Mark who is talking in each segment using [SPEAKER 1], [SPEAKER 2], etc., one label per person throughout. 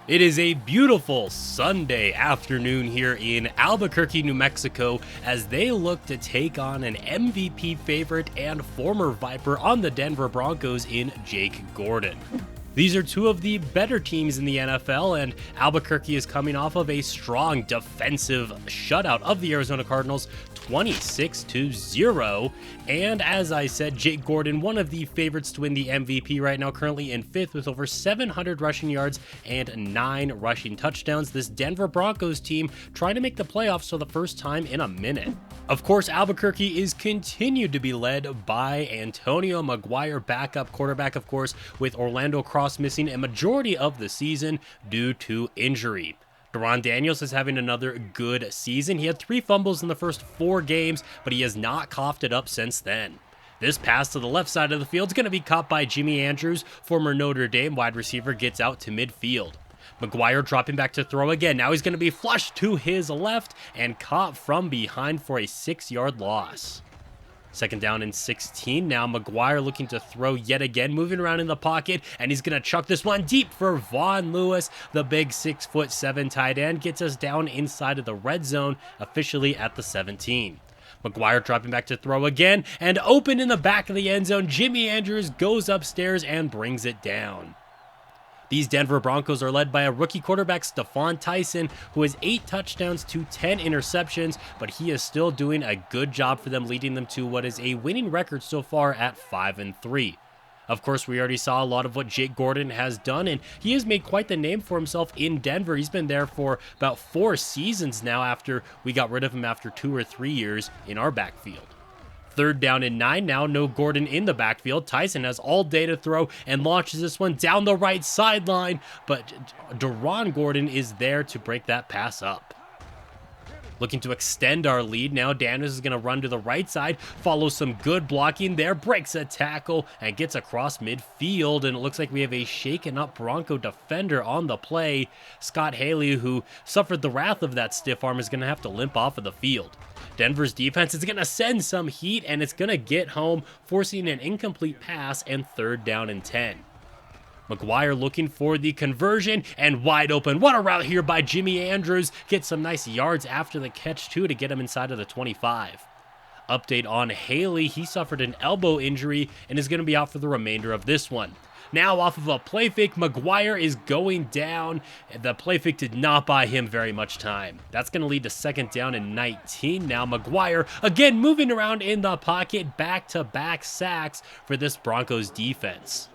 [SPEAKER 1] It is a beautiful Sunday afternoon here in Albuquerque, New Mexico, as they look to take on an MVP favorite and former Viper on the Denver Broncos in Jake Gordon. These are two of the better teams in the NFL, and Albuquerque is coming off of a strong defensive shutout of the Arizona Cardinals, 26-0. And as I said, Jake Gordon, one of the favorites to win the MVP right now, currently in 5th with over 700 rushing yards and 9 rushing touchdowns. This Denver Broncos team trying to make the playoffs for the first time in a minute. Of course, Albuquerque is continued to be led by Antonio Maguire, backup quarterback, of course, with Orlando Cross missing a majority of the season due to injury. Deron Daniels is having another good season. He had 3 fumbles in the first 4 games, but he has not coughed it up since then. This pass to the left side of the field is going to be caught by Jimmy Andrews, former Notre Dame wide receiver, gets out to midfield. Maguire dropping back to throw again. Now he's going to be flushed to his left and caught from behind for a 6-yard loss. Second down and 16. Now Maguire looking to throw yet again, moving around in the pocket, and he's going to chuck this one deep for Vaughn Lewis. The big 6'7" tight end gets us down inside of the red zone, officially at the 17. Maguire dropping back to throw again, and open in the back of the end zone. Jimmy Andrews goes upstairs and brings it down. These Denver Broncos are led by a rookie quarterback, Stephon Tyson, who has 8 touchdowns to 10 interceptions, but he is still doing a good job for them, leading them to what is a winning record so far at 5-3. Of course, we already saw a lot of what Jake Gordon has done, and he has made quite the name for himself in Denver. He's been there for about 4 seasons now after we got rid of him after 2 or 3 years in our backfield. Third down and 9 now, no Gordon in the backfield. Tyson has all day to throw and launches this one down the right sideline, but Deron Gordon is there to break that pass up. Looking to extend our lead now, Daniels is going to run to the right side, follows some good blocking there, breaks a tackle, and gets across midfield, and it looks like we have a shaken up Bronco defender on the play. Scott Haley, who suffered the wrath of that stiff arm, is going to have to limp off of the field. Denver's defense is going to send some heat, and it's going to get home, forcing an incomplete pass and third down and 10. Maguire looking for the conversion, and wide open. What a route here by Jimmy Andrews. Gets some nice yards after the catch, too, to get him inside of the 25. Update on Haley. He suffered an elbow injury and is going to be out for the remainder of this one. Now off of a play fake, Maguire is going down. The play fake did not buy him very much time. That's going to lead to second down and 19. Now Maguire again moving around in the pocket, back-to-back sacks for this Broncos defense.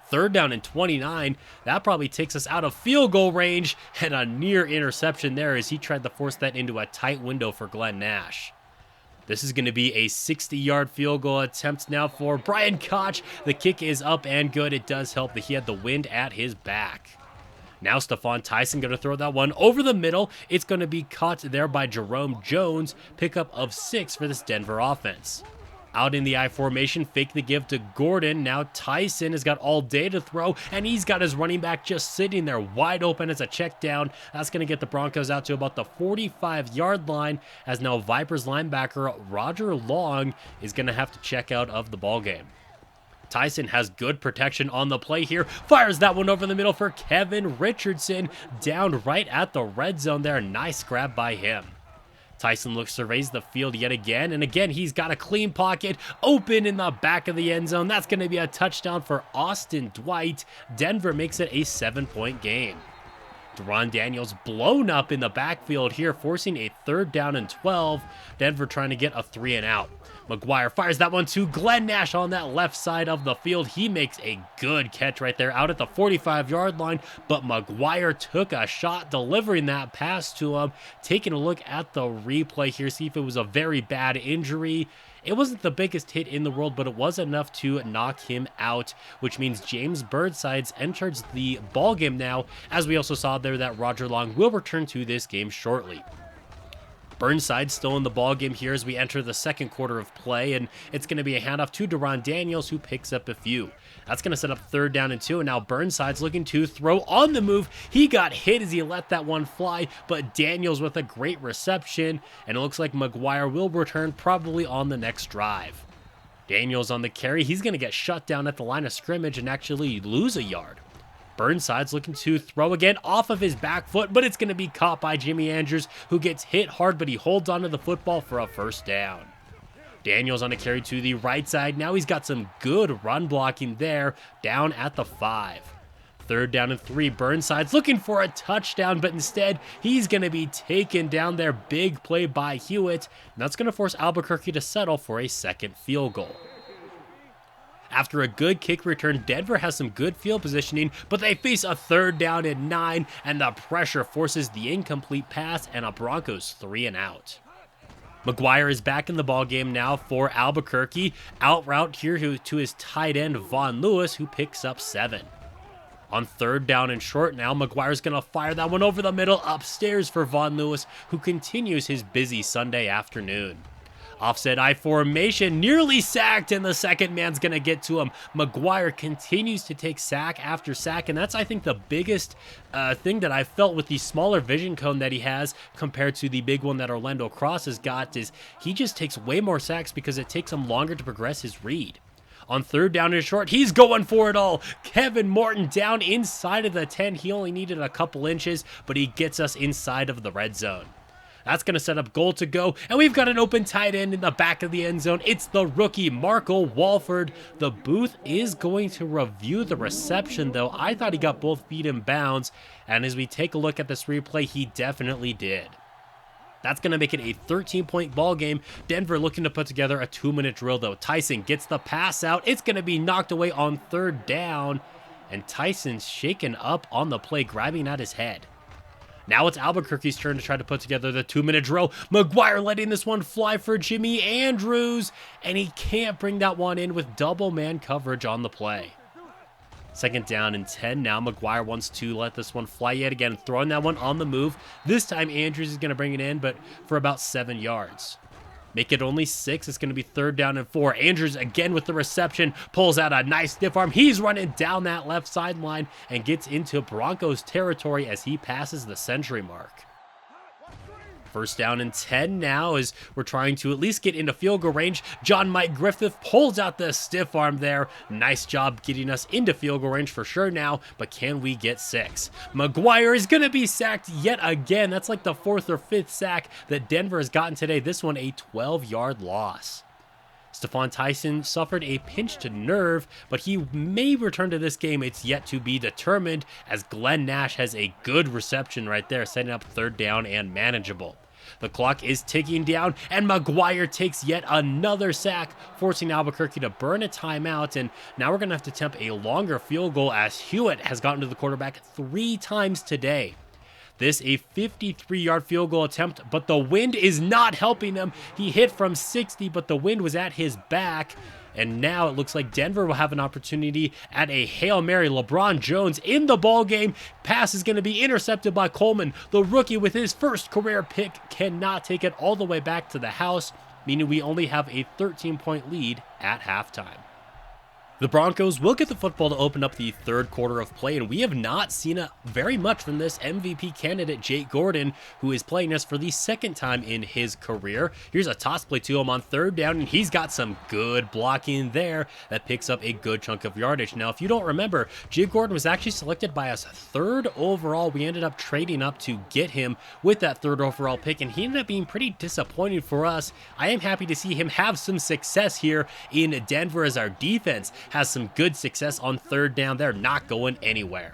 [SPEAKER 1] Third down and 29. That probably takes us out of field goal range, and a near interception there as he tried to force that into a tight window for Glenn Nash. This is going to be a 60-yard field goal attempt now for Brian Koch. The kick is up and good. It does help that he had the wind at his back. Now Stephon Tyson going to throw that one over the middle. It's going to be caught there by Jerome Jones. Pickup of 6 for this Denver offense. Out in the I formation, fake the give to Gordon. Now Tyson has got all day to throw, and he's got his running back just sitting there wide open as a check down. That's going to get the Broncos out to about the 45-yard line, as now Vipers linebacker Roger Long is going to have to check out of the ballgame. Tyson has good protection on the play here. Fires that one over the middle for Kevin Richardson. Down right at the red zone there. Nice grab by him. Tyson surveys the field yet again, and again he's got a clean pocket, open in the back of the end zone. That's going to be a touchdown for Austin Dwight. Denver makes it a 7-point game. Deron Daniels blown up in the backfield here, forcing a third down and 12. Denver trying to get a 3-and-out. Maguire fires that one to Glenn Nash on that left side of the field. He makes a good catch right there out at the 45-yard line, but Maguire took a shot delivering that pass to him. Taking a look at the replay here, see if it was a very bad injury. It wasn't the biggest hit in the world, but it was enough to knock him out, which means James Burnside's enters the ballgame now, as we also saw there that Roger Long will return to this game shortly. Burnside still in the ballgame here as we enter the second quarter of play, and it's going to be a handoff to Deron Daniels, who picks up a few. That's going to set up third down and 2, and now Burnside's looking to throw on the move. He got hit as he let that one fly, but Daniels with a great reception, and it looks like Maguire will return probably on the next drive. Daniels on the carry. He's going to get shut down at the line of scrimmage and actually lose a yard. Burnside's looking to throw again off of his back foot, but it's going to be caught by Jimmy Andrews, who gets hit hard, but he holds onto the football for a first down. Daniels on a carry to the right side. Now he's got some good run blocking there, down at the 5. 3rd down and 3. Burnside's looking for a touchdown, but instead he's going to be taken down there. Big play by Hewitt, and that's going to force Albuquerque to settle for a second field goal. After a good kick return, Denver has some good field positioning, but they face a 3rd down and 9, and the pressure forces the incomplete pass and a Broncos 3 and out. Maguire is back in the ballgame now for Albuquerque. Out route here to his tight end, Von Lewis, who picks up 7. On 3rd down and short now, Maguire's going to fire that one over the middle upstairs for Von Lewis, who continues his busy Sunday afternoon. Offset I formation, nearly sacked, and the second man's going to get to him. Maguire continues to take sack after sack, and that's, I think, the biggest thing that I felt with the smaller vision cone that he has compared to the big one that Orlando Cross has got, is he just takes way more sacks because it takes him longer to progress his read. On 3rd down and short, he's going for it all. Kevin Morton down inside of the 10. He only needed a couple inches, but he gets us inside of the red zone. That's going to set up goal to go, and we've got an open tight end in the back of the end zone. It's the rookie, Marco Walford. The booth is going to review the reception, though. I thought he got both feet in bounds, and as we take a look at this replay, he definitely did. That's going to make it a 13-point ball game. Denver looking to put together a 2-minute drill, though. Tyson gets the pass out. It's going to be knocked away on 3rd down, and Tyson's shaken up on the play, grabbing at his head. Now it's Albuquerque's turn to try to put together the 2-minute drill. Maguire letting this one fly for Jimmy Andrews, and he can't bring that one in with double man coverage on the play. 2nd down and 10 now. Maguire wants to let this one fly yet again, throwing that one on the move. This time Andrews is going to bring it in, but for about 7 yards. Make it only 6. It's going to be 3rd down and 4. Andrews again with the reception, pulls out a nice stiff arm. He's running down that left sideline and gets into Broncos territory as he passes the century mark. 1st down and 10 now as we're trying to at least get into field goal range. John Mike Griffith pulls out the stiff arm there. Nice job getting us into field goal range for sure now, but can we get 6? Maguire is going to be sacked yet again. That's like the 4th or 5th sack that Denver has gotten today. This one a 12-yard loss. Stephon Tyson suffered a pinched nerve, but he may return to this game. It's yet to be determined as Glenn Nash has a good reception right there, setting up 3rd down and manageable. The clock is ticking down, and Maguire takes yet another sack, forcing Albuquerque to burn a timeout, and now we're going to have to attempt a longer field goal as Hewitt has gotten to the quarterback 3 times today. This a 53-yard field goal attempt, but the wind is not helping him. He hit from 60, but the wind was at his back. And now it looks like Denver will have an opportunity at a Hail Mary. LeBron Jones in the ball game. Pass is going to be intercepted by Coleman. The rookie with his first career pick cannot take it all the way back to the house, meaning we only have a 13-point lead at halftime. The Broncos will get the football to open up the 3rd quarter of play, and we have not seen very much from this MVP candidate, Jake Gordon, who is playing us for the 2nd time in his career. Here's a toss play to him on 3rd down, and he's got some good blocking there that picks up a good chunk of yardage. Now, if you don't remember, Jake Gordon was actually selected by us 3rd overall. We ended up trading up to get him with that 3rd overall pick, and he ended up being pretty disappointing for us. I am happy to see him have some success here in Denver as our defense has some good success on 3rd down. They're not going anywhere.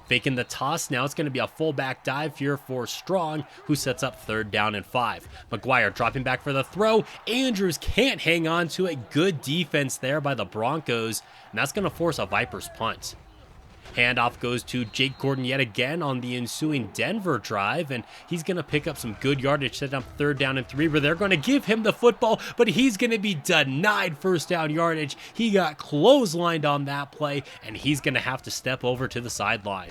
[SPEAKER 1] Faking the toss. Now it's going to be a fullback dive here for Strong, who sets up 3rd down and 5. Maguire dropping back for the throw. Andrews can't hang on to it. Good defense there by the Broncos, and that's going to force a Vipers punt. Handoff goes to Jake Gordon yet again on the ensuing Denver drive, and he's going to pick up some good yardage, setting up 3rd down and 3, where they're going to give him the football, but he's going to be denied 1st down yardage. He got clotheslined on that play, and he's going to have to step over to the sideline.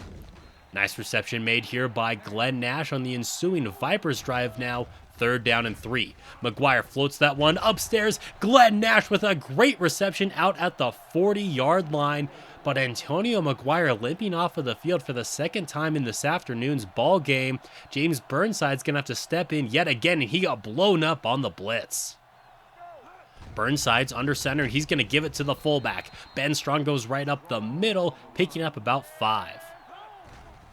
[SPEAKER 1] Nice reception made here by Glenn Nash on the ensuing Vipers drive now. 3rd down and 3. Maguire floats that one upstairs. Glenn Nash with a great reception out at the 40-yard line. But Antonio Maguire limping off of the field for the 2nd time in this afternoon's ball game. James Burnside's going to have to step in yet again, and he got blown up on the blitz. Burnside's under center, and he's going to give it to the fullback. Ben Strong goes right up the middle, picking up about 5.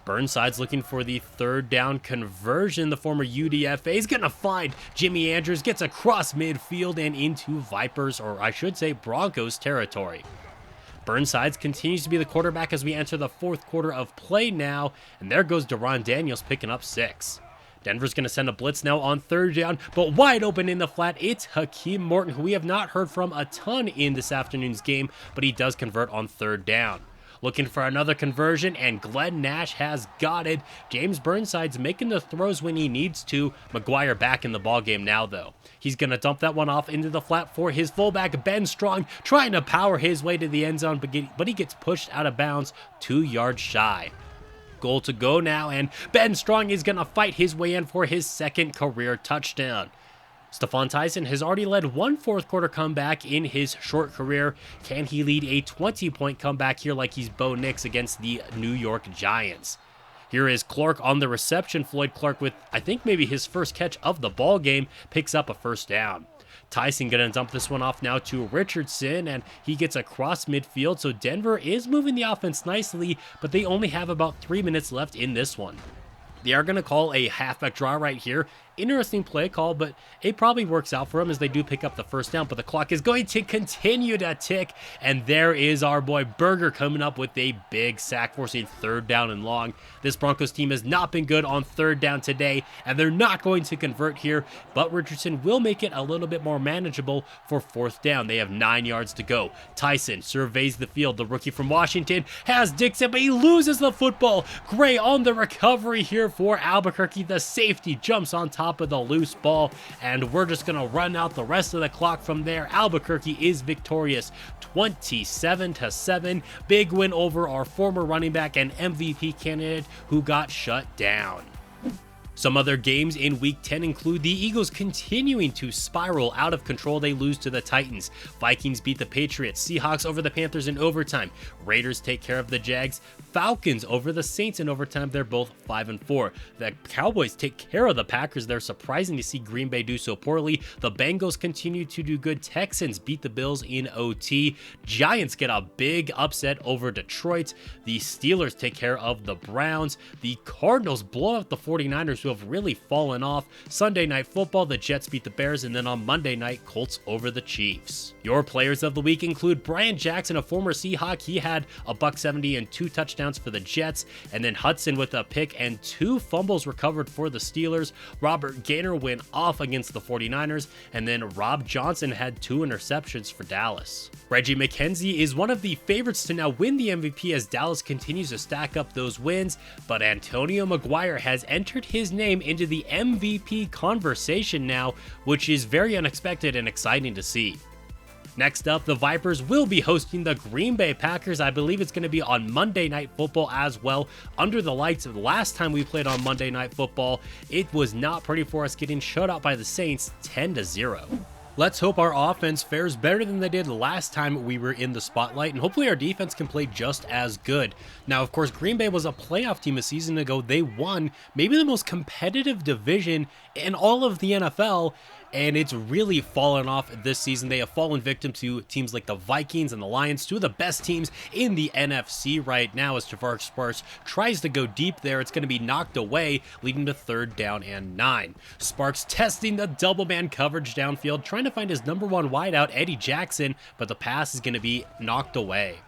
[SPEAKER 1] Burnside's looking for the third down conversion. The former UDFA is going to find Jimmy Andrews, gets across midfield and into Vipers, or I should say Broncos territory. Burnsides continues to be the quarterback as we enter the fourth quarter of play now, and there goes Deron Daniels picking up 6. Denver's going to send a blitz now on third down, but wide open in the flat, it's Hakeem Morton, who we have not heard from a ton in this afternoon's game, but he does convert on third down. Looking for another conversion, and Glenn Nash has got it. James Burnside's making the throws when he needs to. Maguire back in the ballgame now, though. He's going to dump that one off into the flat for his fullback, Ben Strong, trying to power his way to the end zone, but he gets pushed out of bounds 2 yards shy. Goal to go now, and Ben Strong is going to fight his way in for his second career touchdown. Stephon Tyson has already led one fourth quarter comeback in his short career. Can he lead a 20-point comeback here like he's Bo Nix against the New York Giants? Here is Clark on the reception. Floyd Clark with, I think, maybe his first catch of the ball game, picks up a first down. Tyson going to dump this one off now to Richardson, and he gets across midfield, so Denver is moving the offense nicely, but they only have about 3 minutes left in this one. They are going to call a halfback draw right here. Interesting play call, but it probably works out for them as they do pick up the first down, but the clock is going to continue to tick, and there is our boy Berger coming up with a big sack, forcing third down and long. This Broncos team has not been good on third down today, and they're not going to convert here, but Richardson will make it a little bit more manageable for fourth down. They have 9 yards to go. Tyson surveys the field. The rookie from Washington has Dixon, but he loses the football. Gray on the recovery here for Albuquerque. The safety jumps on top of the loose ball, and we're just going to run out the rest of the clock from there. Albuquerque is victorious 27-7. Big win over our former running back and MVP candidate who got shut down. Some other games in Week 10 include the Eagles continuing to spiral out of control. They lose to the Titans. Vikings beat the Patriots. Seahawks over the Panthers in overtime. Raiders take care of the Jags. Falcons over the Saints in overtime. They're both 5-4. The Cowboys take care of the Packers. They're surprising to see Green Bay do so poorly. The Bengals continue to do good. Texans beat the Bills in OT. Giants get a big upset over Detroit. The Steelers take care of the Browns. The Cardinals blow out the 49ers, who have really fallen off. Sunday Night Football, the Jets beat the Bears, and then on Monday night, Colts over the Chiefs. Your players of the week include Brian Jackson, a former Seahawk. He had a $170 and 2 touchdowns for the Jets, and then Hudson with a pick and 2 fumbles recovered for the Steelers. Robert Gaynor went off against the 49ers, and then Rob Johnson had 2 interceptions for Dallas. Reggie McKenzie is one of the favorites to now win the MVP as Dallas continues to stack up those wins, but Antonio Maguire has entered his name into the MVP conversation now, which is very unexpected and exciting to see. Next up, the Vipers will be hosting the Green Bay Packers. I believe it's going to be on Monday Night Football as well, under the lights. Last time we played on Monday Night Football, it was not pretty for us, getting shut out by the Saints 10-0. Let's hope our offense fares better than they did last time we were in the spotlight, and hopefully our defense can play just as good. Now, of course, Green Bay was a playoff team a season ago. They won maybe the most competitive division in all of the NFL, and it's really fallen off this season. They have fallen victim to teams like the Vikings and the Lions, 2 of the best teams in the NFC right now. As Javaris Sparks tries to go deep there, it's going to be knocked away, leading to 3rd down and 9. Sparks testing the double man coverage downfield, trying to find his number 1 wideout, Eddie Jackson, but the pass is going to be knocked away.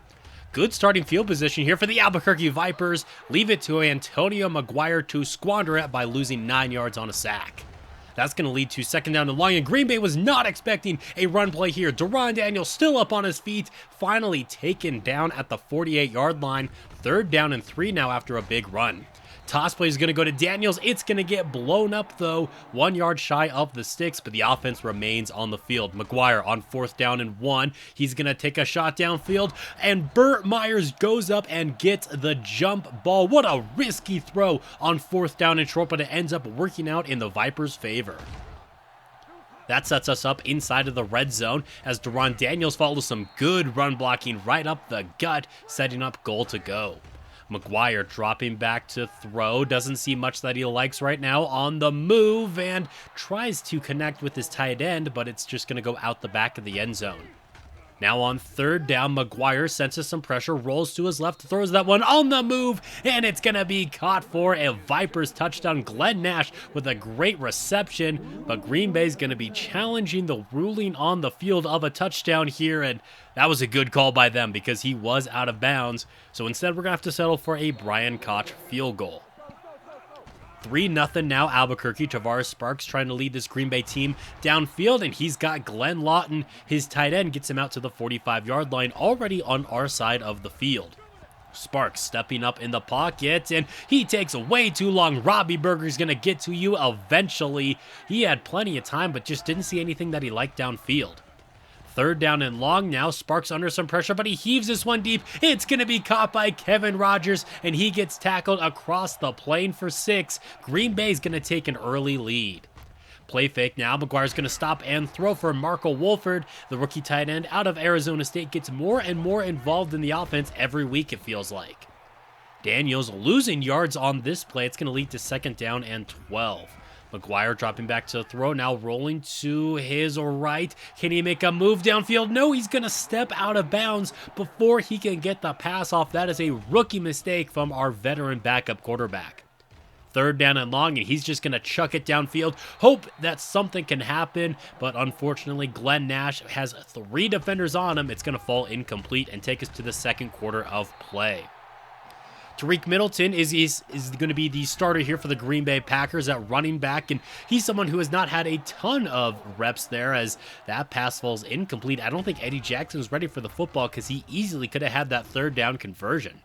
[SPEAKER 1] Good starting field position here for the Albuquerque Vipers. Leave it to Antonio Maguire to squander it by losing 9 yards on a sack. That's going to lead to 2nd down and long, and Green Bay was not expecting a run play here. Deron Daniels still up on his feet, finally taken down at the 48-yard line. 3rd down and 3 now after a big run. Toss play is going to go to Daniels. It's going to get blown up, though, 1 yard shy of the sticks, but the offense remains on the field. Maguire on 4th down and 1. He's going to take a shot downfield, and Burt Myers goes up and gets the jump ball. What a risky throw on 4th down and short, but it ends up working out in the Vipers' favor. That sets us up inside of the red zone as Deron Daniels follows some good run blocking right up the gut, setting up goal to go. Maguire dropping back to throw, doesn't see much that he likes right now, on the move, and tries to connect with his tight end, but it's just going to go out the back of the end zone. Now on third down, Maguire senses some pressure, rolls to his left, throws that one on the move, and it's going to be caught for a Vipers touchdown. Glenn Nash with a great reception, but Green Bay's going to be challenging the ruling on the field of a touchdown here, and that was a good call by them because he was out of bounds. So instead, we're going to have to settle for a Brian Koch field goal. 3-0 now, Albuquerque. Tavares Sparks trying to lead this Green Bay team downfield, and he's got Glenn Lawton. His tight end gets him out to the 45-yard line, already on our side of the field. Sparks stepping up in the pocket, and he takes way too long. Robbie Berger's going to get to you eventually. He had plenty of time, but just didn't see anything that he liked downfield. Third down and long now. Sparks under some pressure, but he heaves this one deep. It's going to be caught by Kevin Rogers, and he gets tackled across the plane for 6. Green Bay's going to take an early lead. Play fake now. Maguire's going to stop and throw for Marco Wolford. The rookie tight end out of Arizona State gets more and more involved in the offense every week, it feels like. Daniels losing yards on this play. It's going to lead to 2nd down and 12. Maguire dropping back to throw, now rolling to his right. Can he make a move downfield? No, he's going to step out of bounds before he can get the pass off. That is a rookie mistake from our veteran backup quarterback. Third down and long, and he's just going to chuck it downfield. Hope that something can happen, but unfortunately, Glenn Nash has 3 defenders on him. It's going to fall incomplete and take us to the second quarter of play. Tariq Middleton is going to be the starter here for the Green Bay Packers at running back, and he's someone who has not had a ton of reps there as that pass falls incomplete. I don't think Eddie Jackson was ready for the football because he easily could have had that third down conversion.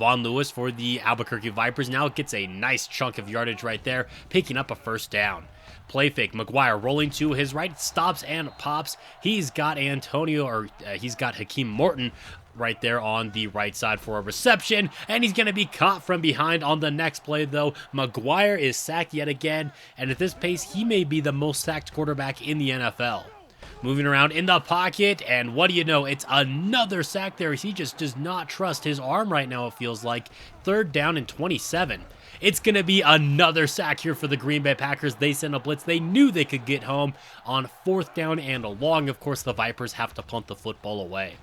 [SPEAKER 1] Vaughn Lewis for the Albuquerque Vipers now gets a nice chunk of yardage right there, picking up a 1st down. Play fake, Maguire rolling to his right, stops and pops. He's got Hakeem Morton right there on the right side for a reception, and he's going to be caught from behind on the next play, though. Maguire is sacked yet again, and at this pace, he may be the most sacked quarterback in the NFL. Moving around in the pocket, and what do you know, it's another sack there. He just does not trust his arm right now, it feels like. 3rd down and 27. It's going to be another sack here for the Green Bay Packers. They sent a blitz. They knew they could get home on 4th down and long. Of course, the Vipers have to punt the football away.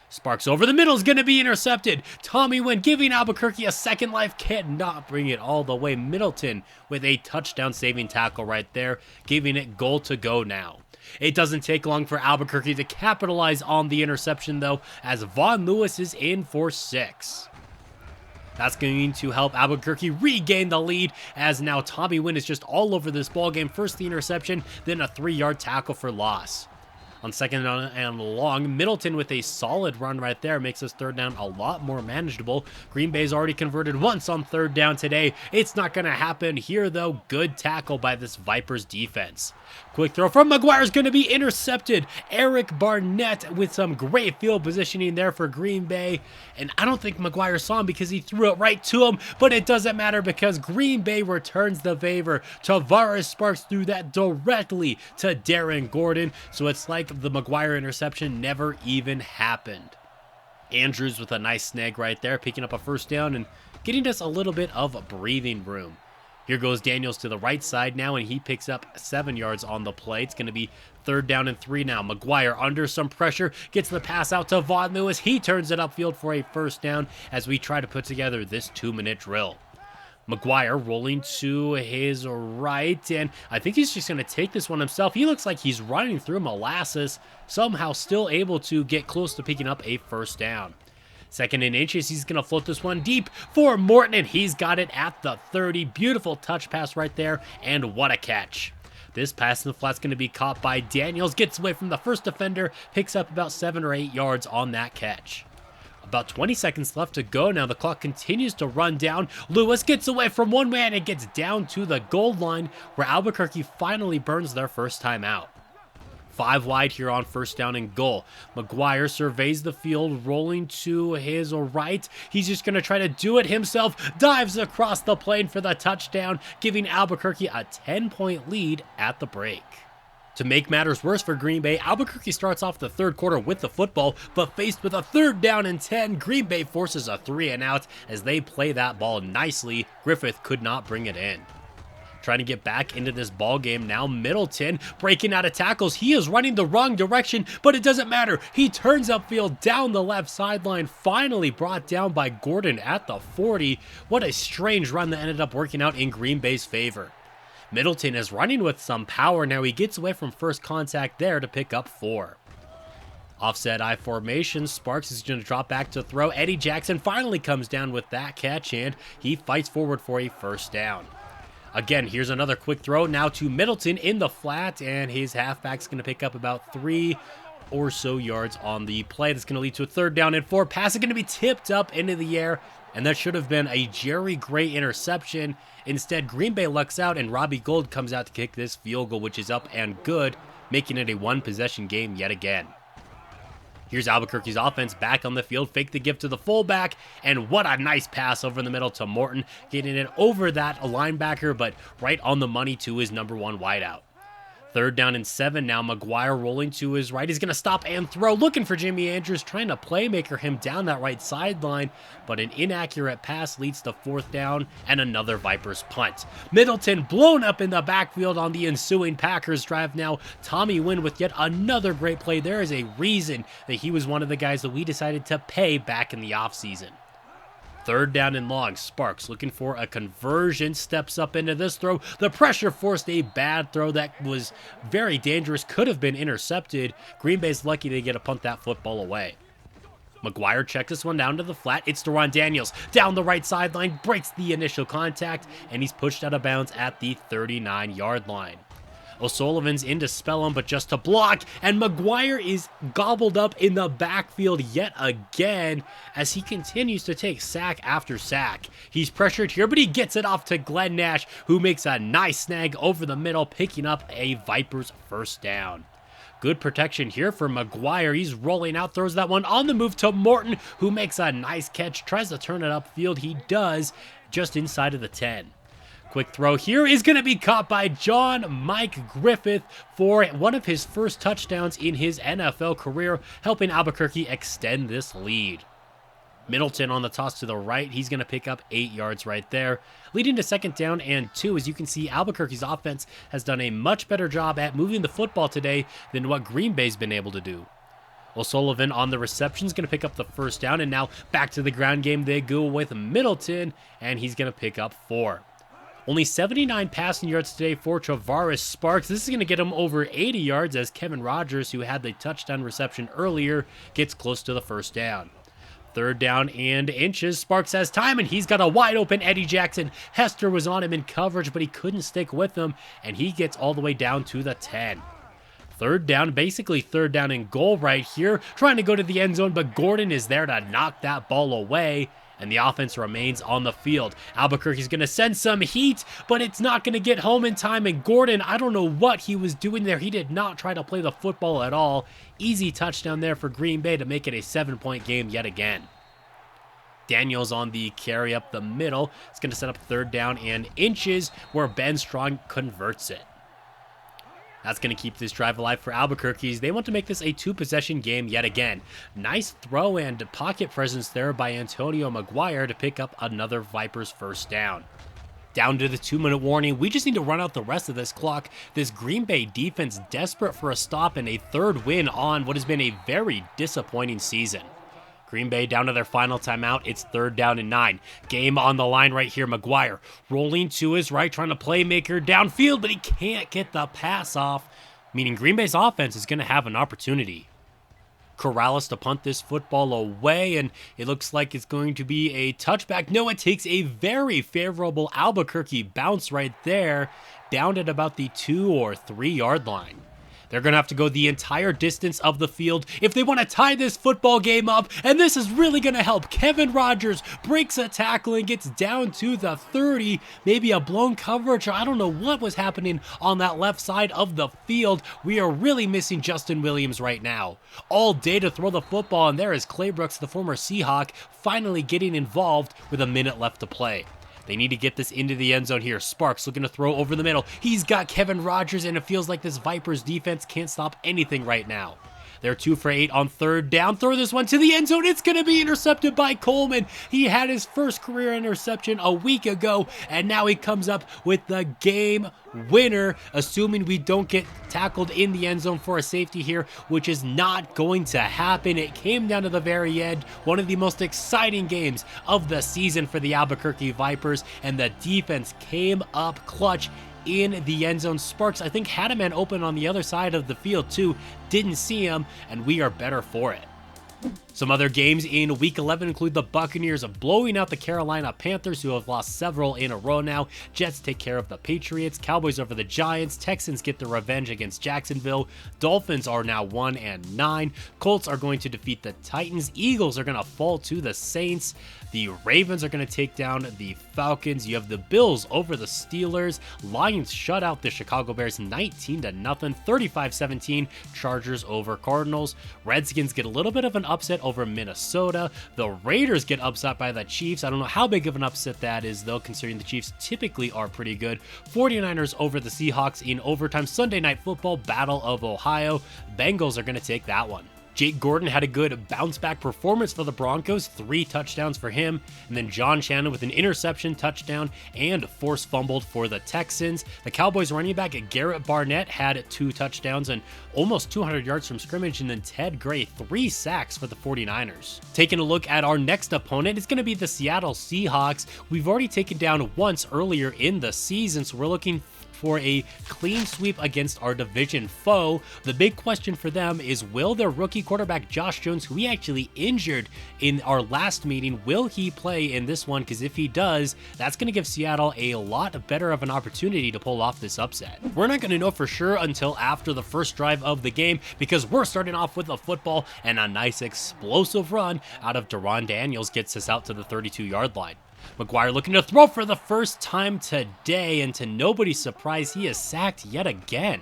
[SPEAKER 1] Sparks over the middle is going to be intercepted. Tommy Wynn giving Albuquerque a second life. Cannot bring it all the way. Middleton with a touchdown saving tackle right there, giving it goal to go now. It doesn't take long for Albuquerque to capitalize on the interception, though, as Vaughn Lewis is in for 6. That's going to help Albuquerque regain the lead, as now Tommy Wynn is just all over this ballgame. First the interception, then a 3-yard tackle for loss. On 2nd down and long, Middleton with a solid run right there makes this 3rd down a lot more manageable. Green Bay's already converted once on 3rd down today. It's not going to happen here, though. Good tackle by this Vipers defense. Quick throw from Maguire is going to be intercepted. Eric Barnett with some great field positioning there for Green Bay. And I don't think Maguire saw him because he threw it right to him, but it doesn't matter because Green Bay returns the favor. Tavares Sparks threw that directly to Darren Gordon, so it's like the Maguire interception never even happened. Andrews with a nice snag right there, picking up a 1st down and getting us a little bit of breathing room. Here goes Daniels to the right side now, and he picks up 7 yards on the play. It's going to be 3rd down and 3 now. Maguire under some pressure, gets the pass out to Vaughn Lewis. He turns it upfield for a 1st down as we try to put together this 2-minute drill. Maguire rolling to his right, and I think he's just going to take this one himself. He looks like he's running through molasses, somehow still able to get close to picking up a 1st down. 2nd and inches, he's going to float this one deep for Morton, and he's got it at the 30. Beautiful touch pass right there, and what a catch. This pass in the flat's going to be caught by Daniels, gets away from the first defender, picks up about 7 or 8 yards on that catch. About 20 seconds left to go now. The clock continues to run down. Lewis gets away from one man and gets down to the goal line where Albuquerque finally burns their first time out. 5 wide here on 1st down and goal. Maguire surveys the field, rolling to his right. He's just going to try to do it himself. Dives across the plane for the touchdown, giving Albuquerque a 10-point lead at the break. To make matters worse for Green Bay, Albuquerque starts off the 3rd quarter with the football, but faced with a 3rd down and 10, Green Bay forces a 3-and-out as they play that ball nicely. Griffith could not bring it in. trying to get back into this ball game. Now Middleton breaking out of tackles. He is running the wrong direction, but it doesn't matter. He turns upfield down the left sideline, finally brought down by Gordon at the 40. What a strange run that ended up working out in Green Bay's favor. Middleton is running with some power. Now he gets away from first contact there to pick up 4. Offset I formation, Sparks is going to drop back to throw. Eddie Jackson finally comes down with that catch, and he fights forward for a first down. Again, here's another quick throw now to Middleton in the flat, and his halfback's going to pick up about 3 or so yards on the play. That's going to lead to a 3rd down and 4. Pass is going to be tipped up into the air, and that should have been a Jerry Gray interception. Instead, Green Bay lucks out, and Robbie Gould comes out to kick this field goal, which is up and good, making it a 1-possession game yet again. Here's Albuquerque's offense back on the field, fake the give to the fullback, and what a nice pass over the middle to Morton, getting it over that linebacker, but right on the money to his number 1 wideout. 3rd down and 7 now. Maguire rolling to his right. He's going to stop and throw, looking for Jimmy Andrews, trying to playmaker him down that right sideline, but an inaccurate pass leads to 4th down and another Vipers punt. Middleton blown up in the backfield on the ensuing Packers drive now. Tommy Wynn with yet another great play. There is a reason that he was one of the guys that we decided to pay back in the offseason. 3rd down and long. Sparks looking for a conversion, steps up into this throw. The pressure forced a bad throw that was very dangerous, could have been intercepted. Green Bay's lucky to get a punt that football away. Maguire checks this one down to the flat. It's Deron Daniels down the right sideline, breaks the initial contact, and he's pushed out of bounds at the 39-yard line. O'Sullivan's in to spell him, but just to block, and Maguire is gobbled up in the backfield yet again as he continues to take sack after sack. He's pressured here, but he gets it off to Glenn Nash, who makes a nice snag over the middle, picking up a Vipers first down. Good protection here for Maguire. He's rolling out, throws that one on the move to Morton, who makes a nice catch, tries to turn it upfield. He does, just inside of the 10. Quick throw here is going to be caught by John Mike Griffith for one of his first touchdowns in his NFL career, helping Albuquerque extend this lead. Middleton on the toss to the right. He's going to pick up 8 yards right there, leading to 2nd down and 2. As you can see, Albuquerque's offense has done a much better job at moving the football today than what Green Bay's been able to do. O'Sullivan on the reception is going to pick up the first down, and now back to the ground game they go with Middleton, and he's going to pick up 4. Only 79 passing yards today for Travaris Sparks. This is going to get him over 80 yards as Kevin Rogers, who had the touchdown reception earlier, gets close to the first down. 3rd down and inches. Sparks has time, and he's got a wide open Eddie Jackson. Hester was on him in coverage, but he couldn't stick with him, and he gets all the way down to the 10. 3rd down, basically 3rd down and goal right here. Trying to go to the end zone, but Gordon is there to knock that ball away, and the offense remains on the field. Albuquerque's going to send some heat, but it's not going to get home in time, and Gordon, I don't know what he was doing there. He did not try to play the football at all. Easy touchdown there for Green Bay to make it a 7-point game yet again. Daniels on the carry up the middle. It's going to set up 3rd down and inches, where Ben Strong converts it. That's going to keep this drive alive for Albuquerque. They want to make this a 2-possession game yet again. Nice throw and pocket presence there by Antonio Maguire to pick up another Vipers first down. Down to the 2-minute warning. We just need to run out the rest of this clock. This Green Bay defense desperate for a stop and a 3rd win on what has been a very disappointing season. Green Bay down to their final timeout. It's 3rd down and 9. Game on the line right here. Maguire rolling to his right, trying to playmaker downfield, but he can't get the pass off, meaning Green Bay's offense is going to have an opportunity. Corrales to punt this football away, and it looks like it's going to be a touchback. No, it takes a very favorable Albuquerque bounce right there, down at about the 2 or 3 yard line. They're going to have to go the entire distance of the field if they want to tie this football game up, and this is really going to help. Kevin Rogers breaks a tackle and gets down to the 30, maybe a blown coverage. I don't know what was happening on that left side of the field. We are really missing Justin Williams right now. All day to throw the football, and there is Clay Brooks, the former Seahawk, finally getting involved with a minute left to play. They need to get this into the end zone here. Sparks looking to throw over the middle. He's got Kevin Rogers, and it feels like this Vipers defense can't stop anything right now. They're 2 for 8 on third down. Throw this one to the end zone. It's going to be intercepted by Coleman. He had his first career interception a week ago, and now he comes up with the game winner, assuming we don't get tackled in the end zone for a safety here, which is not going to happen. It came down to the very end. One of the most exciting games of the season for the Albuquerque Vipers, and the defense came up clutch in the end zone. Sparks, I think, had a man open on the other side of the field too, didn't see him, and we are better for it. Some other games in Week 11 include the Buccaneers blowing out the Carolina Panthers, who have lost several in a row now. Jets take care of the Patriots. Cowboys over the Giants. Texans get their revenge against Jacksonville. Dolphins are now 1-9. Colts are going to defeat the Titans. Eagles are going to fall to the Saints. The Ravens are going to take down the Falcons. You have the Bills over the Steelers. Lions shut out the Chicago Bears 19-0. 35-17. Chargers over Cardinals. Redskins get a little bit of an upset over Minnesota. The Raiders get upset by the Chiefs. I don't know how big of an upset that is, though, considering the Chiefs typically are pretty good. 49ers over the Seahawks in overtime. Sunday Night Football, Battle of Ohio. Bengals are going to take that one. Jake Gordon had a good bounce-back performance for the Broncos, 3 touchdowns for him, and then John Shannon with an interception, touchdown, and forced fumbled for the Texans. The Cowboys running back Garrett Barnett had 2 touchdowns and almost 200 yards from scrimmage, and then Ted Gray, 3 sacks for the 49ers. Taking a look at our next opponent, it's going to be the Seattle Seahawks. We've already taken down once earlier in the season, so we're looking for a clean sweep against our division foe. The big question for them is, will their rookie quarterback Josh Jones, who we actually injured in our last meeting, will he play in this one? Because if he does, that's going to give Seattle a lot better of an opportunity to pull off this upset. We're not going to know for sure until after the first drive of the game, because we're starting off with a football, and a nice explosive run out of Deron Daniels gets us out to the 32-yard line. Maguire looking to throw for the first time today, and to nobody's surprise, he is sacked yet again.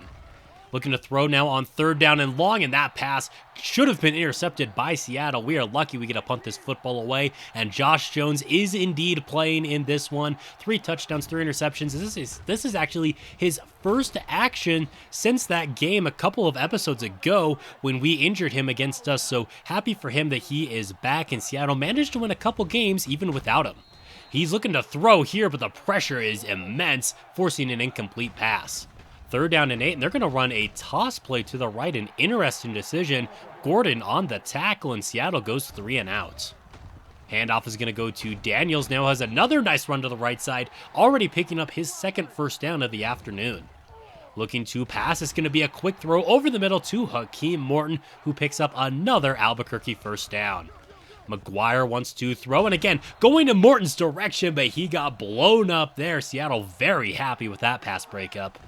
[SPEAKER 1] Looking to throw now on third down and long, and that pass should have been intercepted by Seattle. We are lucky we get to punt this football away, and Josh Jones is indeed playing in this one. 3 touchdowns, 3 interceptions. This is actually his first action since that game a couple of episodes ago when we injured him against us, so happy for him that he is back, and Seattle managed to win a couple games even without him. He's looking to throw here, but the pressure is immense, forcing an incomplete pass. 3rd down and 8, and they're going to run a toss play to the right. An interesting decision. Gordon on the tackle, and Seattle goes 3 and out. Handoff is going to go to Daniels. Now has another nice run to the right side, already picking up his 2nd first down of the afternoon. Looking to pass, it's going to be a quick throw over the middle to Hakeem Morton, who picks up another Albuquerque first down. Maguire wants to throw, and again, going in Morton's direction, but he got blown up there. Seattle very happy with that pass breakup.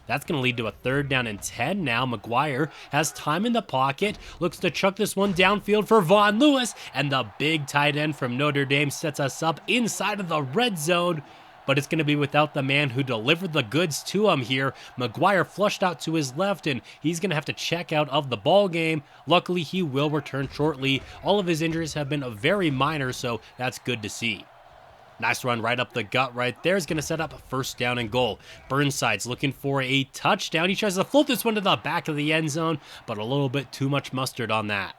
[SPEAKER 1] That's going to lead to a 3rd down and 10 now. Maguire has time in the pocket, looks to chuck this one downfield for Vaughn Lewis, and the big tight end from Notre Dame sets us up inside of the red zone, but it's going to be without the man who delivered the goods to him here. Maguire flushed out to his left, and he's going to have to check out of the ball game. Luckily, he will return shortly. All of his injuries have been very minor, so that's good to see. Nice run right up the gut right there is going to set up a 1st down and goal. Burnside's looking for a touchdown. He tries to float this one to the back of the end zone, but a little bit too much mustard on that.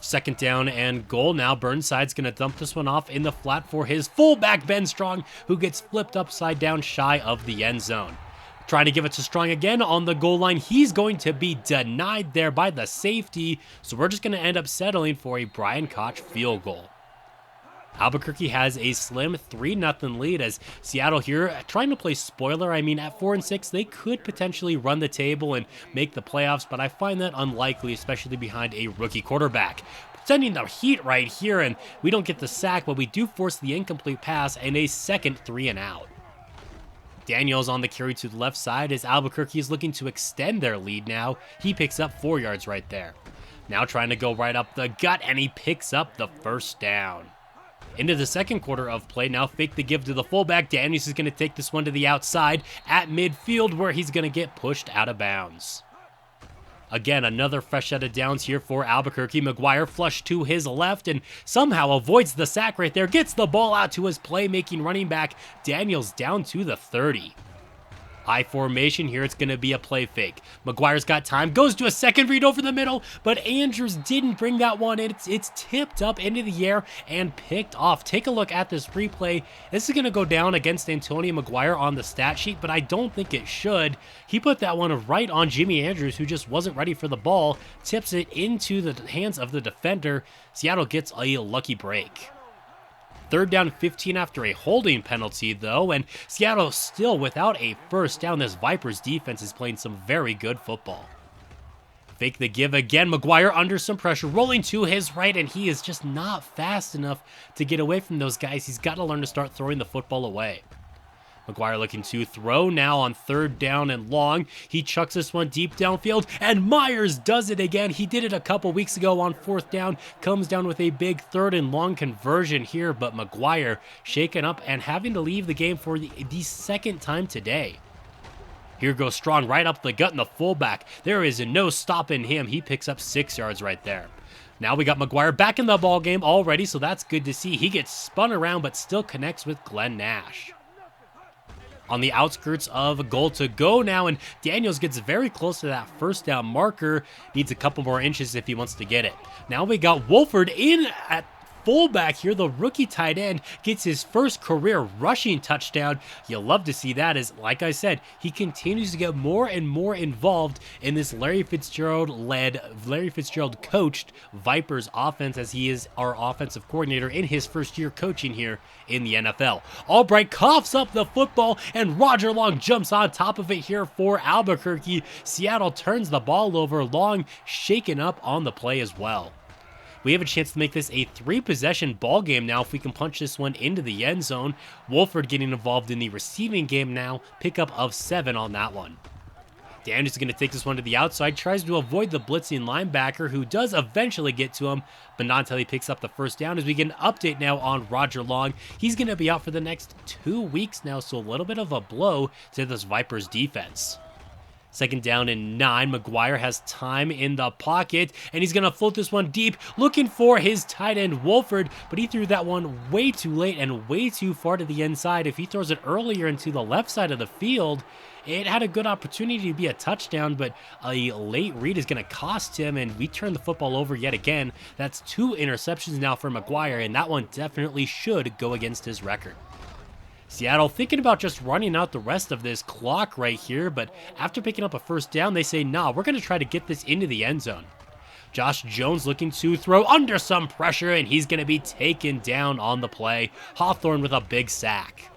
[SPEAKER 1] 2nd down and goal now. Burnside's going to dump this one off in the flat for his fullback, Ben Strong, who gets flipped upside down shy of the end zone. Trying to give it to Strong again on the goal line. He's going to be denied there by the safety, so we're just going to end up settling for a Brian Koch field goal. Albuquerque has a slim 3-0 lead as Seattle here trying to play spoiler. I mean, at 4-6, they could potentially run the table and make the playoffs, but I find that unlikely, especially behind a rookie quarterback. Sending the heat right here, and we don't get the sack, but we do force the incomplete pass and a second 3 and out. Daniels on the carry to the left side as Albuquerque is looking to extend their lead now. He picks up 4 yards right there. Now trying to go right up the gut, and he picks up the 1st down. Into the 2nd quarter of play now. Fake the give to the fullback. Daniels is going to take this one to the outside at midfield, where he's going to get pushed out of bounds. Again, another fresh set of downs here for Albuquerque. Maguire flushed to his left and somehow avoids the sack right there. Gets the ball out to his playmaking running back. Daniels down to the 30. I formation here, it's going to be a play fake. Maguire's got time, goes to a second read over the middle, but Andrews didn't bring that one in. It's tipped up into the air and picked off. Take a look at this replay. This is going to go down against Antonio Maguire on the stat sheet, but I don't think it should. He put that one right on Jimmy Andrews, who just wasn't ready for the ball, tips it into the hands of the defender. Seattle gets a lucky break. 3rd down 15 after a holding penalty, though, and Seattle still without a first down. This Vipers defense is playing some very good football. Fake the give again. Maguire under some pressure, rolling to his right, and he is just not fast enough to get away from those guys. He's got to learn to start throwing the football away. Maguire looking to throw now on 3rd down and long. He chucks this one deep downfield, and Myers does it again. He did it a couple weeks ago on 4th down. Comes down with a big 3rd and long conversion here, but Maguire shaken up and having to leave the game for the 2nd time today. Here goes Strong right up the gut in the fullback. There is no stopping him. He picks up 6 yards right there. Now we got Maguire back in the ball game already, so that's good to see. He gets spun around but still connects with Glenn Nash. On the outskirts of goal to go now, and Daniels gets very close to that 1st down marker. Needs a couple more inches if he wants to get it. Now we got Wolford in at fullback here. The rookie tight end gets his first career rushing touchdown. You'll love to see that, as like I said, he continues to get more and more involved in this Larry Fitzgerald coached Vipers offense, as he is our offensive coordinator in his first year coaching here in the NFL. Albright coughs up the football, and Roger Long jumps on top of it here for Albuquerque. Seattle turns the ball over. Long shaken up on the play as well. We have a chance to make this a 3-possession ball game now if we can punch this one into the end zone. Wolford getting involved in the receiving game now. Pickup of 7 on that one. Daniels is going to take this one to the outside. Tries to avoid the blitzing linebacker, who does eventually get to him, but not until he picks up the 1st down. As we get an update now on Roger Long. He's going to be out for the next 2 weeks now, so a little bit of a blow to this Vipers defense. 2nd down and 9. Maguire has time in the pocket, and he's going to float this one deep, looking for his tight end, Wolford, but he threw that one way too late and way too far to the inside. If he throws it earlier into the left side of the field, it had a good opportunity to be a touchdown, but a late read is going to cost him, and we turn the football over yet again. That's 2 interceptions now for Maguire, and that one definitely should go against his record. Seattle thinking about just running out the rest of this clock right here, but after picking up a 1st down, they say, nah, we're going to try to get this into the end zone. Josh Jones looking to throw under some pressure, and he's going to be taken down on the play. Hawthorne with a big sack.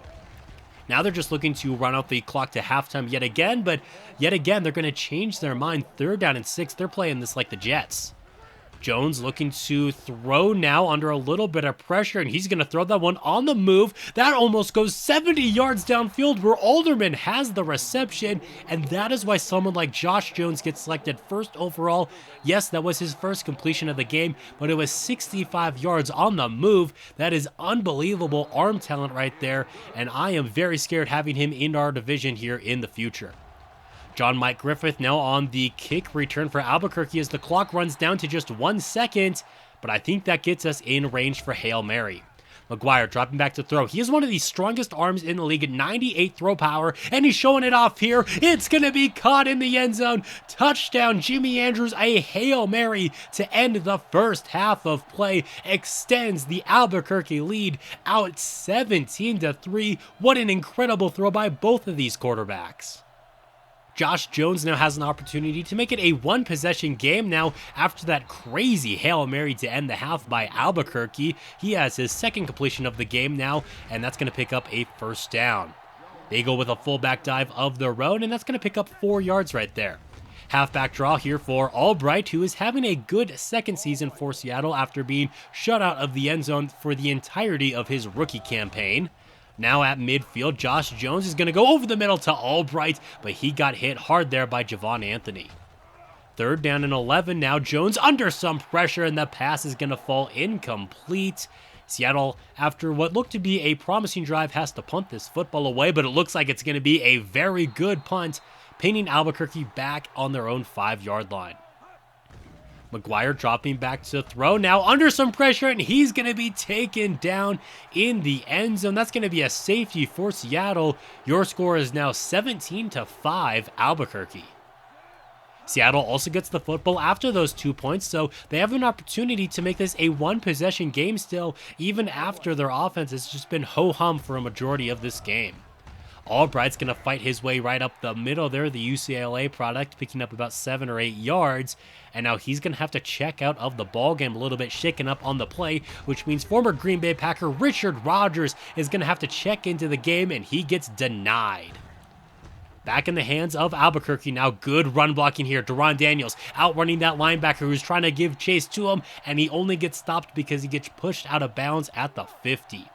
[SPEAKER 1] Now they're just looking to run out the clock to halftime yet again, but yet again, they're going to change their mind. 3rd down and 6. They're playing this like the Jets. Jones looking to throw now under a little bit of pressure, and he's going to throw that one on the move. That almost goes 70 yards downfield, where Alderman has the reception, and that is why someone like Josh Jones gets selected 1st overall. Yes, that was his first completion of the game, but it was 65 yards on the move. That is unbelievable arm talent right there, and I am very scared having him in our division here in the future. John Mike Griffith now on the kick return for Albuquerque as the clock runs down to just 1 second, but I think that gets us in range for Hail Mary. Maguire dropping back to throw. He has one of the strongest arms in the league at 98 throw power, and he's showing it off here. It's going to be caught in the end zone. Touchdown, Jimmy Andrews, a Hail Mary to end the first half of play. Extends the Albuquerque lead out 17-3. What an incredible throw by both of these quarterbacks. Josh Jones now has an opportunity to make it a 1-possession game now after that crazy Hail Mary to end the half by Albuquerque. He has his 2nd completion of the game now, and that's going to pick up a 1st down. They go with a fullback dive of their own, and that's going to pick up 4 yards right there. Halfback draw here for Albright, who is having a good 2nd season for Seattle after being shut out of the end zone for the entirety of his rookie campaign. Now at midfield, Josh Jones is going to go over the middle to Albright, but he got hit hard there by Javon Anthony. 3rd down and 11 now. Jones under some pressure, and the pass is going to fall incomplete. Seattle, after what looked to be a promising drive, has to punt this football away, but it looks like it's going to be a very good punt, pinning Albuquerque back on their own 5-yard line. Maguire dropping back to throw, now under some pressure, and he's going to be taken down in the end zone. That's going to be a safety for Seattle. Your score is now 17-5 Albuquerque. Seattle also gets the football after those 2 points, so they have an opportunity to make this a one-possession game still, even after their offense has just been ho-hum for a majority of this game. Albright's going to fight his way right up the middle there, the UCLA product, picking up about 7 or 8 yards. And now he's going to have to check out of the ball game a little bit, shaken up on the play, which means former Green Bay Packer Richard Rodgers is going to have to check into the game, and he gets denied. Back in the hands of Albuquerque now. Good run blocking here. Deron Daniels outrunning that linebacker who's trying to give chase to him, and he only gets stopped because he gets pushed out of bounds at the 50.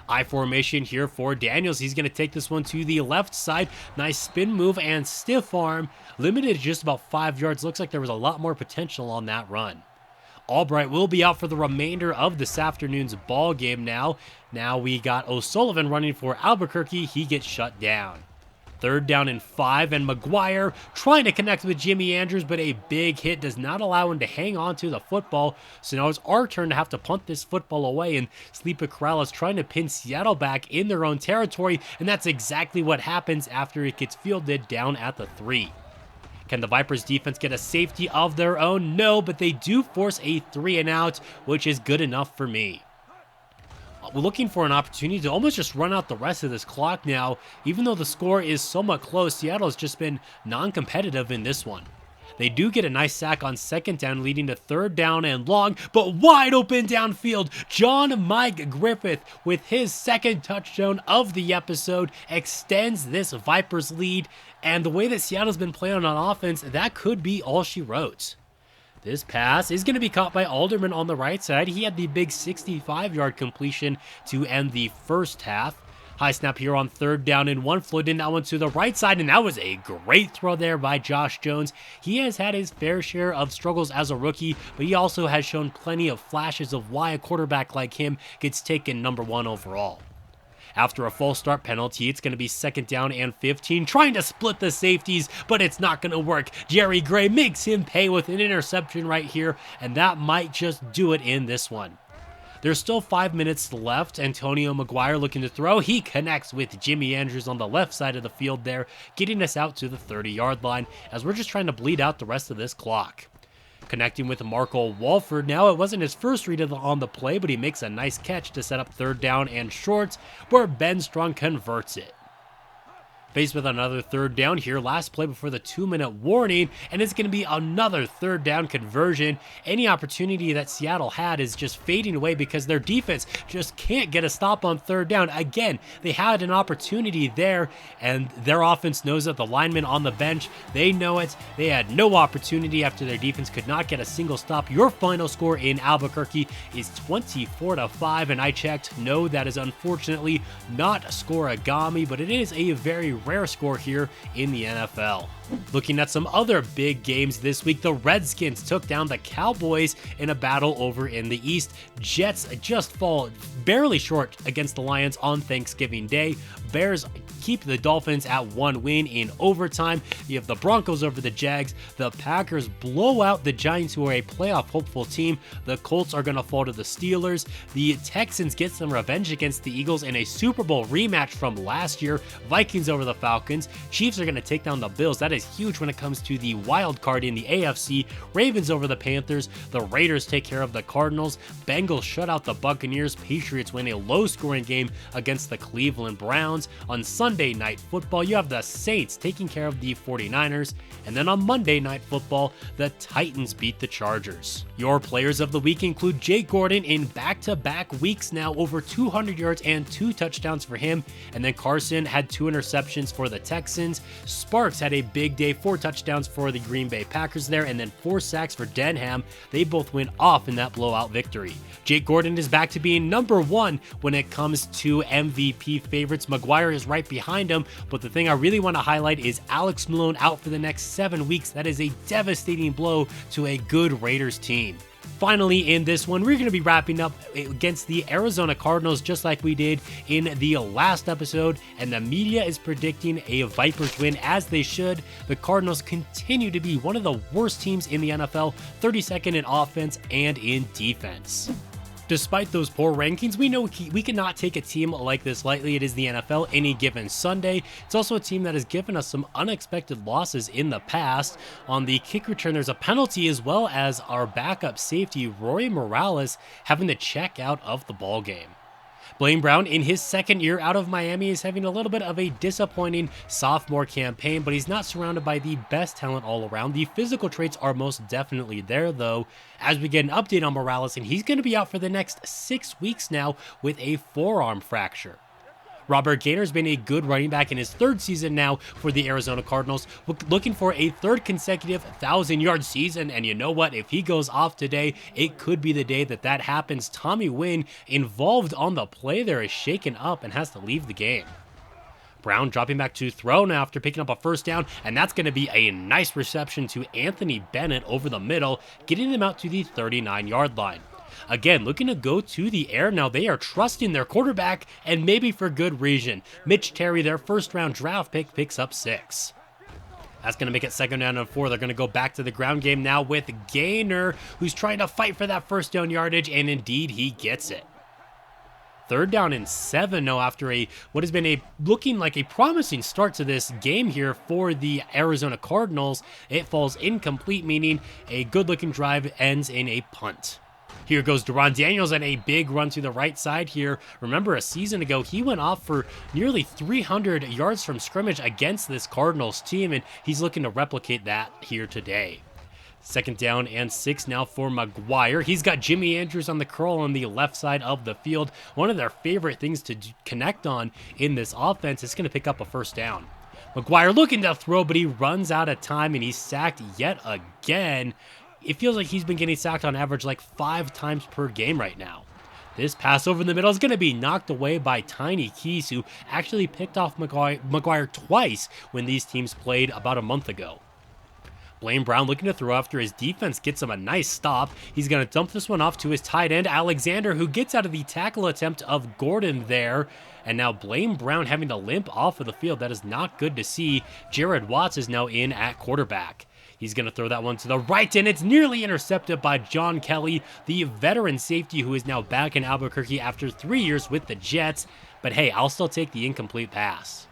[SPEAKER 1] I formation here for Daniels. He's going to take this one to the left side. Nice spin move and stiff arm. Limited to just about 5 yards. Looks like there was a lot more potential on that run. Albright will be out for the remainder of this afternoon's ball game now. Now we got O'Sullivan running for Albuquerque. He gets shut down. 3rd down and 5, and Maguire trying to connect with Jimmy Andrews, but a big hit does not allow him to hang on to the football. So now it's our turn to have to punt this football away, and Sleeper Corrales trying to pin Seattle back in their own territory, and that's exactly what happens after it gets fielded down at the 3. Can the Vipers defense get a safety of their own? No, but they do force a 3 and out, which is good enough for me. We're looking for an opportunity to almost just run out the rest of this clock now. Even though the score is somewhat close, Seattle has just been non-competitive in this one. They do get a nice sack on 2nd down, leading to 3rd down and long, but wide open downfield. John Mike Griffith, with his 2nd touchdown of the episode, extends this Vipers lead. And the way that Seattle's been playing on offense, that could be all she wrote. This pass is going to be caught by Alderman on the right side. He had the big 65-yard completion to end the first half. High snap here on 3rd down and 1. Floating that one to the right side, and that was a great throw there by Josh Jones. He has had his fair share of struggles as a rookie, but he also has shown plenty of flashes of why a quarterback like him gets taken number 1 overall. After a false start penalty, it's going to be 2nd down and 15, trying to split the safeties, but it's not going to work. Jerry Gray makes him pay with an interception right here, and that might just do it in this one. There's still 5 minutes left. Antonio Maguire looking to throw. He connects with Jimmy Andrews on the left side of the field there, getting us out to the 30-yard line as we're just trying to bleed out the rest of this clock. Connecting with Marco Walford now. It wasn't his first read on the play, but he makes a nice catch to set up 3rd down and short, where Ben Strong converts it. Faced with another 3rd down here, last play before the 2-minute warning, and it's going to be another 3rd down conversion. Any opportunity that Seattle had is just fading away because their defense just can't get a stop on 3rd down. Again, they had an opportunity there, and their offense knows it. The linemen on the bench, they know it. They had no opportunity after their defense could not get a single stop. Your final score in Albuquerque is 24-5, and I checked. No, that is unfortunately not a scoreagami, but it is a very rare score here in the NFL. Looking at some other big games this week, the Redskins took down the Cowboys in a battle over in the East. Jets just fall barely short against the Lions on Thanksgiving Day. Bears keep the Dolphins at 1 win in overtime. You have the Broncos over the Jags. The Packers blow out the Giants, who are a playoff hopeful team. The Colts are going to fall to the Steelers. The Texans get some revenge against the Eagles in a Super Bowl rematch from last year. Vikings over the Falcons. Chiefs are going to take down the Bills. That is huge when it comes to the wild card in the AFC. Ravens over the Panthers. The Raiders take care of the Cardinals. Bengals shut out the Buccaneers. Patriots win a low-scoring game against the Cleveland Browns. On Sunday Night Football, you have the Saints taking care of the 49ers. And then on Monday Night Football, the Titans beat the Chargers. Your players of the week include Jake Gordon in back-to-back weeks now, over 200 yards and 2 touchdowns for him. And then Carson had 2 interceptions for the Texans. Sparks had a big day, 4 touchdowns for the Green Bay Packers there, and then 4 sacks for Denham. They both went off in that blowout victory. Jake Gordon is back to being number 1 when it comes to MVP favorites. Maguire is right behind him, but the thing I really want to highlight is Alex Malone out for the next 7 weeks. That is a devastating blow to a good Raiders team. Finally, in this one, we're going to be wrapping up against the Arizona Cardinals just like we did in the last episode, and the media is predicting a Vipers win, as they should. The Cardinals continue to be one of the worst teams in the NFL, 32nd in offense and in defense. Despite those poor rankings, we know we cannot take a team like this lightly. It is the NFL any given Sunday. It's also a team that has given us some unexpected losses in the past. On the kick return, there's a penalty, as well as our backup safety, Rory Morales, having to check out of the ball game. Blaine Brown, in his second year out of Miami, is having a little bit of a disappointing sophomore campaign, but he's not surrounded by the best talent all around. The physical traits are most definitely there, though, as we get an update on Morales, and he's going to be out for the next 6 weeks now with a forearm fracture. Robert Gaynor's been a good running back in his third season now for the Arizona Cardinals, looking for a third consecutive 1,000-yard season, and you know what? If he goes off today, it could be the day that happens. Tommy Wynn, involved on the play there, is shaken up and has to leave the game. Brown dropping back to throw now after picking up a first down, and that's going to be a nice reception to Anthony Bennett over the middle, getting him out to the 39-yard line. Again, looking to go to the air now. They are trusting their quarterback, and maybe for good reason. Mitch Terry, their first-round draft pick, picks up 6. That's going to make it 2nd down and 4. They're going to go back to the ground game now with Gaynor, who's trying to fight for that first down yardage, and indeed he gets it. 3rd down and 7 now after what has been looking like a promising start to this game here for the Arizona Cardinals. It falls incomplete, meaning a good-looking drive ends in a punt. Here goes Deron Daniels and a big run to the right side here. Remember, a season ago, he went off for nearly 300 yards from scrimmage against this Cardinals team, and he's looking to replicate that here today. 2nd down and 6 now for Maguire. He's got Jimmy Andrews on the curl on the left side of the field. One of their favorite things to connect on in this offense is going to pick up a first down. Maguire looking to throw, but he runs out of time, and he's sacked yet again. It feels like he's been getting sacked on average like 5 times per game right now. This pass over the middle is going to be knocked away by Tiny Keys, who actually picked off Maguire twice when these teams played about a month ago. Blaine Brown looking to throw after his defense gets him a nice stop. He's going to dump this one off to his tight end, Alexander, who gets out of the tackle attempt of Gordon there. And now Blaine Brown having to limp off of the field. That is not good to see. Jared Watts is now in at quarterback. He's going to throw that one to the right, and it's nearly intercepted by John Kelly, the veteran safety who is now back in Albuquerque after 3 years with the Jets. But hey, I'll still take the incomplete pass.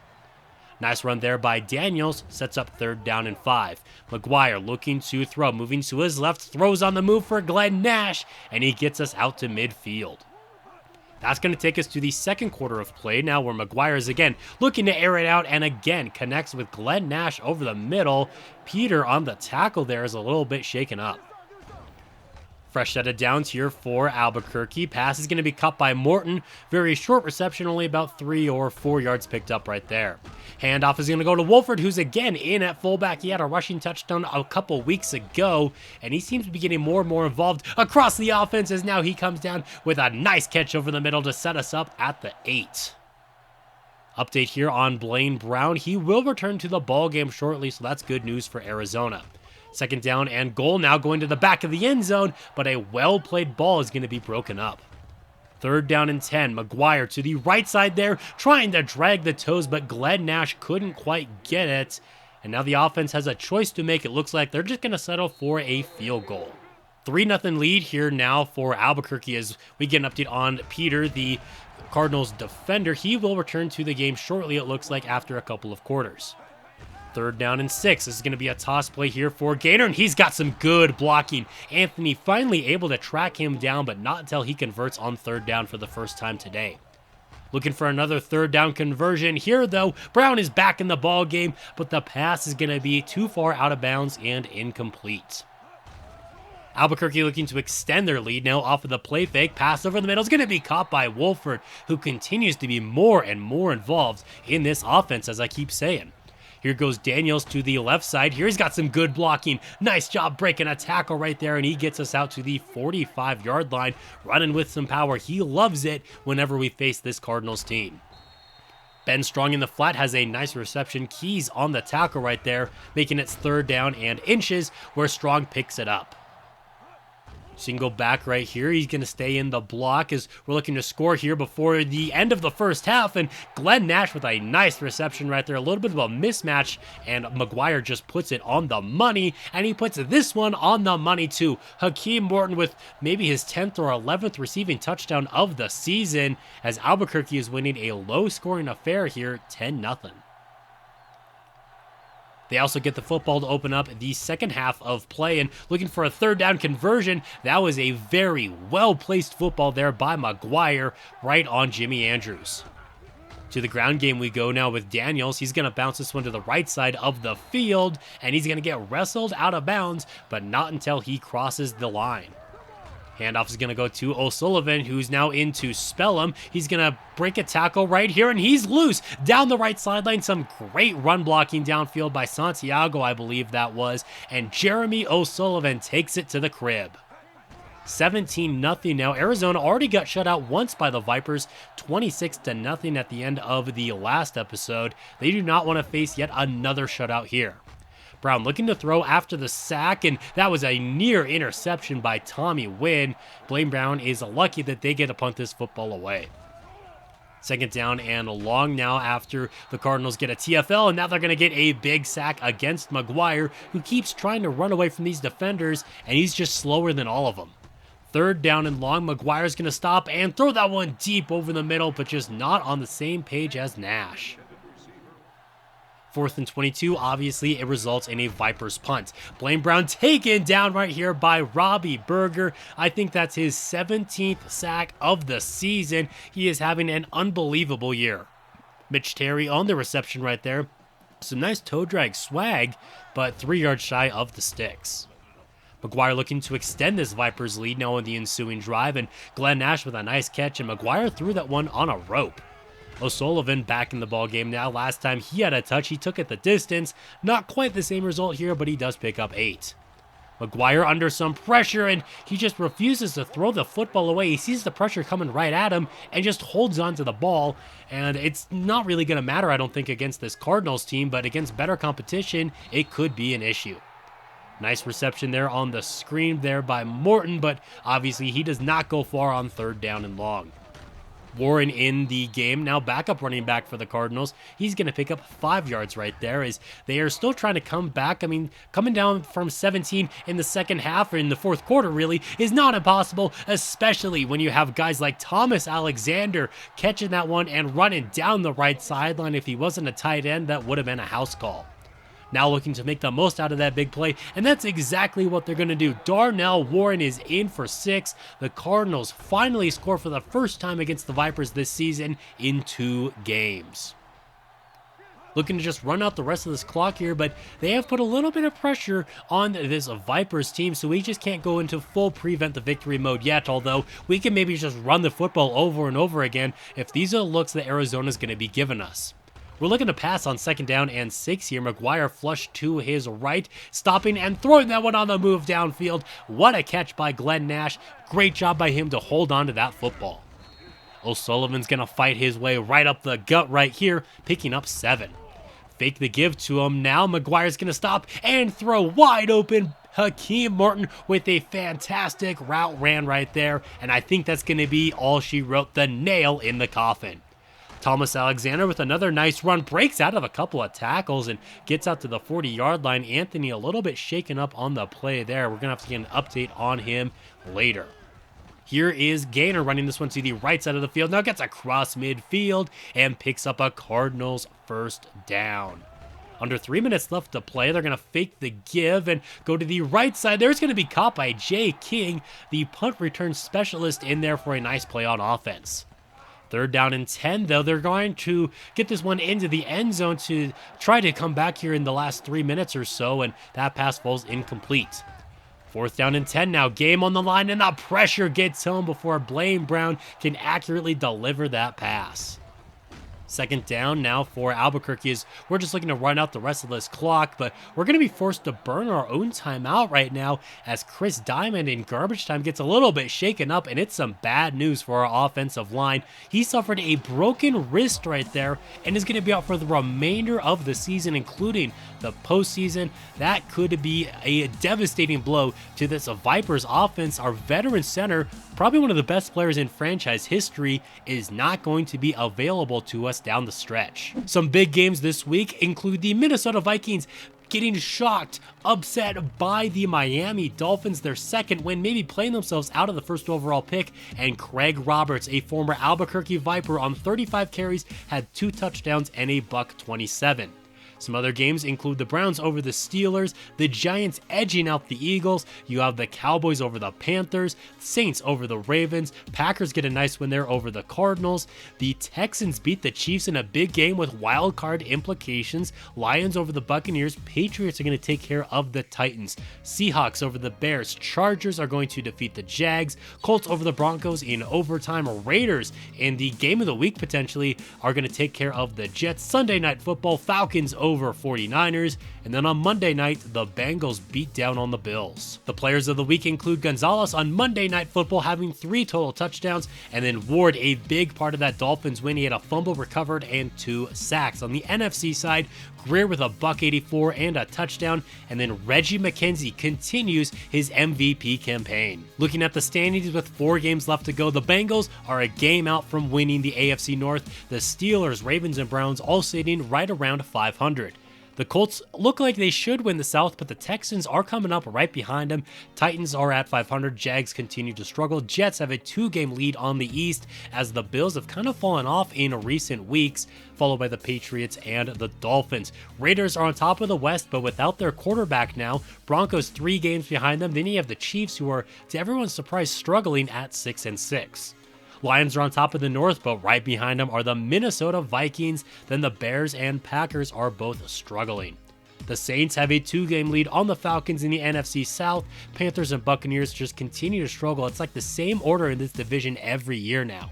[SPEAKER 1] Nice run there by Daniels, sets up 3rd down and 5. Maguire looking to throw, moving to his left, throws on the move for Glenn Nash, and he gets us out to midfield. That's going to take us to the second quarter of play now, where Maguire is again looking to air it out and again connects with Glenn Nash over the middle. Peter on the tackle there is a little bit shaken up. Fresh set of downs here for Albuquerque. Pass is going to be cut by Morton. Very short reception, only about 3 or 4 yards picked up right there. Handoff is going to go to Wolford, who's again in at fullback. He had a rushing touchdown a couple weeks ago, and he seems to be getting more and more involved across the offense as now he comes down with a nice catch over the middle to set us up at the 8. Update here on Blaine Brown. He will return to the ball game shortly, so that's good news for Arizona. 2nd down and goal now going to the back of the end zone, but a well-played ball is going to be broken up. 3rd down and 10. Maguire to the right side there, trying to drag the toes, but Glenn Nash couldn't quite get it. And now the offense has a choice to make. It looks like they're just going to settle for a field goal. 3-0 lead here now for Albuquerque as we get an update on Peter, the Cardinals defender. He will return to the game shortly, it looks like, after a couple of quarters. 3rd down and 6. This is going to be a toss play here for Gaynor, and he's got some good blocking. Anthony finally able to track him down, but not until he converts on 3rd down for the first time today. Looking for another 3rd down conversion here, though. Brown is back in the ball game, but the pass is going to be too far out of bounds and incomplete. Albuquerque looking to extend their lead now off of the play fake. Pass over the middle is going to be caught by Wolford, who continues to be more and more involved in this offense, as I keep saying. Here goes Daniels to the left side. Here he's got some good blocking. Nice job breaking a tackle right there, and he gets us out to the 45-yard line, running with some power. He loves it whenever we face this Cardinals team. Ben Strong in the flat has a nice reception. Keys on the tackle right there, making it 3rd down and inches, where Strong picks it up. Single back right here. He's going to stay in the block as we're looking to score here before the end of the first half. And Glenn Nash with a nice reception right there. A little bit of a mismatch. And Maguire just puts it on the money. And he puts this one on the money too. Hakeem Morton with maybe his 10th or 11th receiving touchdown of the season. As Albuquerque is winning a low-scoring affair here, 10-0. They also get the football to open up the second half of play, and looking for a third down conversion. That was a very well-placed football there by Maguire, right on Jimmy Andrews. To the ground game we go now with Daniels. He's going to bounce this one to the right side of the field, and he's going to get wrestled out of bounds, but not until he crosses the line. Handoff is going to go to O'Sullivan, who's now in to spell him. He's going to break a tackle right here, and he's loose down the right sideline. Some great run blocking downfield by Santiago, I believe that was. And Jeremy O'Sullivan takes it to the crib. 17-0 now. Arizona already got shut out once by the Vipers, 26-0 at the end of the last episode. They do not want to face yet another shutout here. Brown looking to throw after the sack, and that was a near interception by Tommy Wynn. Blaine Brown is lucky that they get to punt this football away. Second down and long now after the Cardinals get a TFL, and now they're going to get a big sack against Maguire, who keeps trying to run away from these defenders, and he's just slower than all of them. Third down and long, Maguire's going to stop and throw that one deep over the middle, but just not on the same page as Nash. 4th and 22, obviously it results in a Vipers punt. Blaine Brown taken down right here by Robbie Berger. I think that's his 17th sack of the season. He is having an unbelievable year. Mitch Terry on the reception right there. Some nice toe drag swag, but 3 yards shy of the sticks. Maguire looking to extend this Vipers lead now in the ensuing drive, and Glenn Nash with a nice catch, and Maguire threw that one on a rope. O'Sullivan back in the ball game now. Last time he had a touch, he took it the distance. Not quite the same result here, but he does pick up 8. Maguire under some pressure, and he just refuses to throw the football away. He sees the pressure coming right at him and just holds on to the ball. And it's not really going to matter, I don't think, against this Cardinals team, but against better competition, it could be an issue. Nice reception there on the screen there by Morton, but obviously he does not go far on third down and long. Warren in the game, now backup running back for the Cardinals. He's going to pick up 5 yards right there as they are still trying to come back. I mean, coming down from 17 in the second half, or in the fourth quarter really, is not impossible, especially when you have guys like Thomas Alexander catching that one and running down the right sideline. If he wasn't a tight end, that would have been a house call. Now looking to make the most out of that big play, and that's exactly what they're going to do. Darnell Warren is in for 6. The Cardinals finally score for the first time against the Vipers this season in 2 games. Looking to just run out the rest of this clock here, but they have put a little bit of pressure on this Vipers team, so we just can't go into full prevent the victory mode yet, although we can maybe just run the football over and over again if these are the looks that Arizona's going to be giving us. We're looking to pass on 2nd down and 6 here. Maguire flushed to his right, stopping and throwing that one on the move downfield. What a catch by Glenn Nash. Great job by him to hold on to that football. O'Sullivan's going to fight his way right up the gut right here, picking up 7. Fake the give to him. Now Maguire's going to stop and throw wide open. Hakeem Morton with a fantastic route ran right there, and I think that's going to be all she wrote, the nail in the coffin. Thomas Alexander with another nice run, breaks out of a couple of tackles and gets out to the 40-yard line. Anthony a little bit shaken up on the play there. We're going to have to get an update on him later. Here is Gaynor running this one to the right side of the field. Now gets across midfield and picks up a Cardinals first down. Under 3 minutes left to play. They're going to fake the give and go to the right side. There's going to be caught by Jay King, the punt return specialist, in there for a nice play on offense. 3rd down and 10, though. They're going to get this one into the end zone to try to come back here in the last 3 minutes or so, and that pass falls incomplete. 4th down and 10 now. Game on the line, and the pressure gets home before Blaine Brown can accurately deliver that pass. Second down now for Albuquerque is we're just looking to run out the rest of this clock, but we're going to be forced to burn our own timeout right now as Chris Diamond in garbage time gets a little bit shaken up, and it's some bad news for our offensive line. He suffered a broken wrist right there and is going to be out for the remainder of the season, including the postseason. That could be a devastating blow to this Vipers offense. Our veteran center, probably one of the best players in franchise history, is not going to be available to us down the stretch. Some big games this week include the Minnesota Vikings getting shocked, upset by the Miami Dolphins, their second win, maybe playing themselves out of the first overall pick, and Craig Roberts, a former Albuquerque Viper, on 35 carries, had 2 touchdowns and a $127. Some other games include the Browns over the Steelers, the Giants edging out the Eagles, you have the Cowboys over the Panthers, Saints over the Ravens, Packers get a nice win there over the Cardinals, the Texans beat the Chiefs in a big game with wild card implications, Lions over the Buccaneers, Patriots are going to take care of the Titans, Seahawks over the Bears, Chargers are going to defeat the Jags, Colts over the Broncos in overtime, Raiders in the game of the week potentially are going to take care of the Jets, Sunday Night Football, Falcons over 49ers, and then on Monday night, the Bengals beat down on the Bills. The players of the week include Gonzalez on Monday Night Football having 3 total touchdowns, and then Ward, a big part of that Dolphins win. He had a fumble recovered and 2 sacks. On the NFC side, Greer with a $184 and a touchdown, and then Reggie McKenzie continues his MVP campaign. Looking at the standings with 4 games left to go, the Bengals are a game out from winning the AFC North. The Steelers, Ravens, and Browns all sitting right around 500. The Colts look like they should win the South, but the Texans are coming up right behind them. Titans are at 500. Jags continue to struggle. Jets have a 2-game lead on the East as the Bills have kind of fallen off in recent weeks, followed by the Patriots and the Dolphins. Raiders are on top of the West, but without their quarterback now. Broncos 3 games behind them. Then you have the Chiefs, who are, to everyone's surprise, struggling at 6-6. Lions are on top of the North, but right behind them are the Minnesota Vikings. Then the Bears and Packers are both struggling. The Saints have a 2-game lead on the Falcons in the NFC South. Panthers and Buccaneers just continue to struggle. It's like the same order in this division every year now.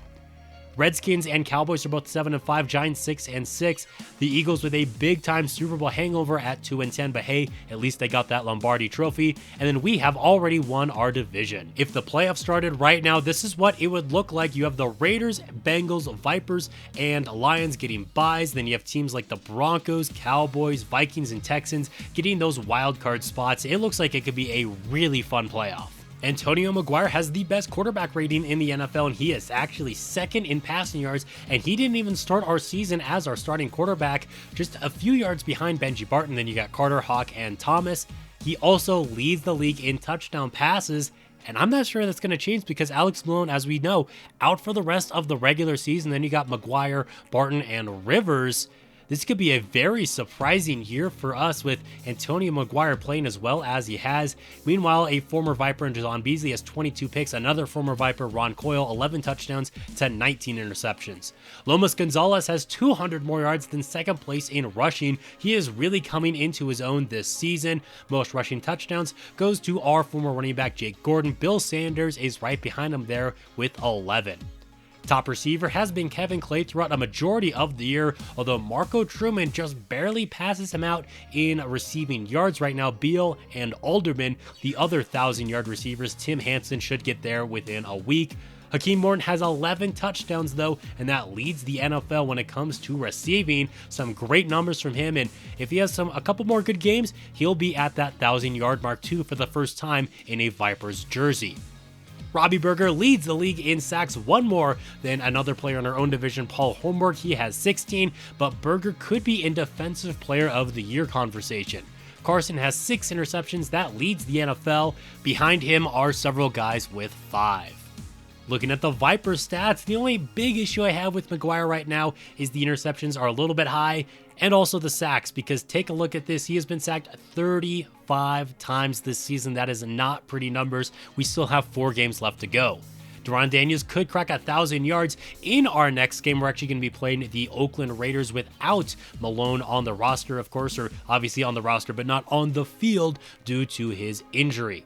[SPEAKER 1] Redskins and Cowboys are both 7-5, Giants 6-6. The Eagles with a big-time Super Bowl hangover at 2-10, but hey, at least they got that Lombardi trophy. And then we have already won our division. If the playoffs started right now, this is what it would look like. You have the Raiders, Bengals, Vipers, and Lions getting byes. Then you have teams like the Broncos, Cowboys, Vikings, and Texans getting those wild card spots. It looks like it could be a really fun playoff. Antonio Maguire has the best quarterback rating in the NFL, and he is actually second in passing yards, and he didn't even start our season as our starting quarterback, just a few yards behind Benji Barton. Then you got Carter, Hawk, and Thomas. He also leads the league in touchdown passes, and I'm not sure that's going to change because Alex Malone, as we know, out for the rest of the regular season. Then you got Maguire, Barton, and Rivers. This could be a very surprising year for us with Antonio Maguire playing as well as he has. Meanwhile, a former Viper, Jason Beasley, has 22 picks. Another former Viper, Ron Coyle, 11 touchdowns to 19 interceptions. Lomas Gonzalez has 200 more yards than second place in rushing. He is really coming into his own this season. Most rushing touchdowns goes to our former running back, Jake Gordon. Bill Sanders is right behind him there with 11. Top receiver has been Kevin Clay throughout a majority of the year, although Marco Truman just barely passes him out in receiving yards right now. Beal and Alderman, the other 1,000-yard receivers, Tim Hansen should get there within a week. Hakeem Morton has 11 touchdowns though, and that leads the NFL when it comes to receiving. Some great numbers from him, and if he has a couple more good games, he'll be at that 1,000-yard mark too for the first time in a Vipers jersey. Robbie Berger leads the league in sacks, one more than another player in our own division, Paul Holmberg. He has 16, but Berger could be in Defensive Player of the Year conversation. Carson has 6 interceptions. That leads the NFL. Behind him are several guys with 5. Looking at the Viper stats, the only big issue I have with Maguire right now is the interceptions are a little bit high, and also the sacks, because take a look at this. He has been sacked 35 times this season. That is not pretty numbers. We still have 4 games left to go. Deron Daniels could crack 1,000 yards in our next game. We're actually going to be playing the Oakland Raiders without Malone on the roster, of course, or obviously on the roster, but not on the field due to his injury.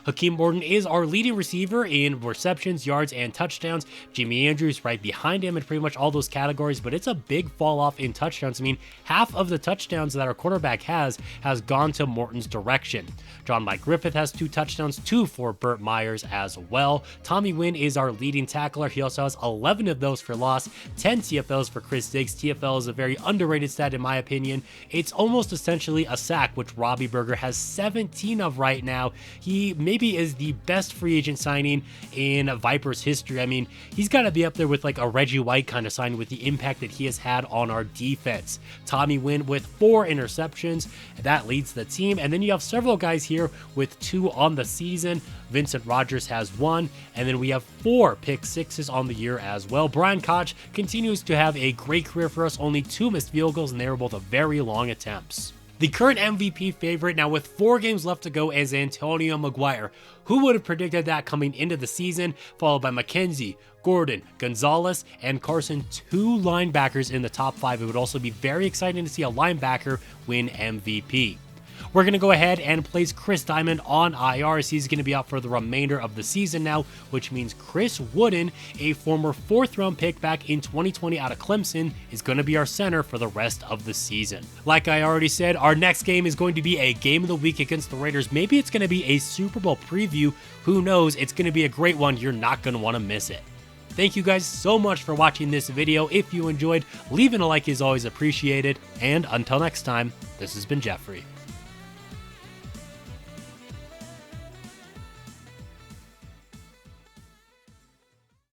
[SPEAKER 1] Hakeem Morton is our leading receiver in receptions, yards, and touchdowns. Jimmy Andrews right behind him in pretty much all those categories, but it's a big fall off in touchdowns. I mean, half of the touchdowns that our quarterback has gone to Morton's direction. John Mike Griffith has 2 touchdowns, 2 for Burt Myers as well. Tommy Wynn is our leading tackler. He also has 11 of those for loss, 10 TFLs for Chris Diggs. TFL is a very underrated stat in my opinion. It's almost essentially a sack, which Robbie Berger has 17 of right now. He maybe is the best free agent signing in Vipers history. I mean, he's got to be up there with like a Reggie White kind of signing with the impact that he has had on our defense. Tommy Wynn with 4 interceptions. That leads the team. And then you have several guys here with 2 on the season. Vincent Rogers has 1, and then we have 4 pick sixes on the year as well. Brian Koch continues to have a great career for us, only 2 missed field goals, and they were both very long attempts. The current MVP favorite now with 4 games left to go is Antonio Maguire. Who would have predicted that coming into the season? Followed by McKenzie, Gordon, Gonzalez, and Carson, 2 linebackers in the top 5. It would also be very exciting to see a linebacker win MVP. We're going to go ahead and place Chris Diamond on IR as he's going to be out for the remainder of the season now, which means Chris Wooden, a former 4th round pick back in 2020 out of Clemson, is going to be our center for the rest of the season. Like I already said, our next game is going to be a game of the week against the Raiders. Maybe it's going to be a Super Bowl preview. Who knows? It's going to be a great one. You're not going to want to miss it. Thank you guys so much for watching this video. If you enjoyed, leaving a like is always appreciated. And until next time, this has been Jeffrey.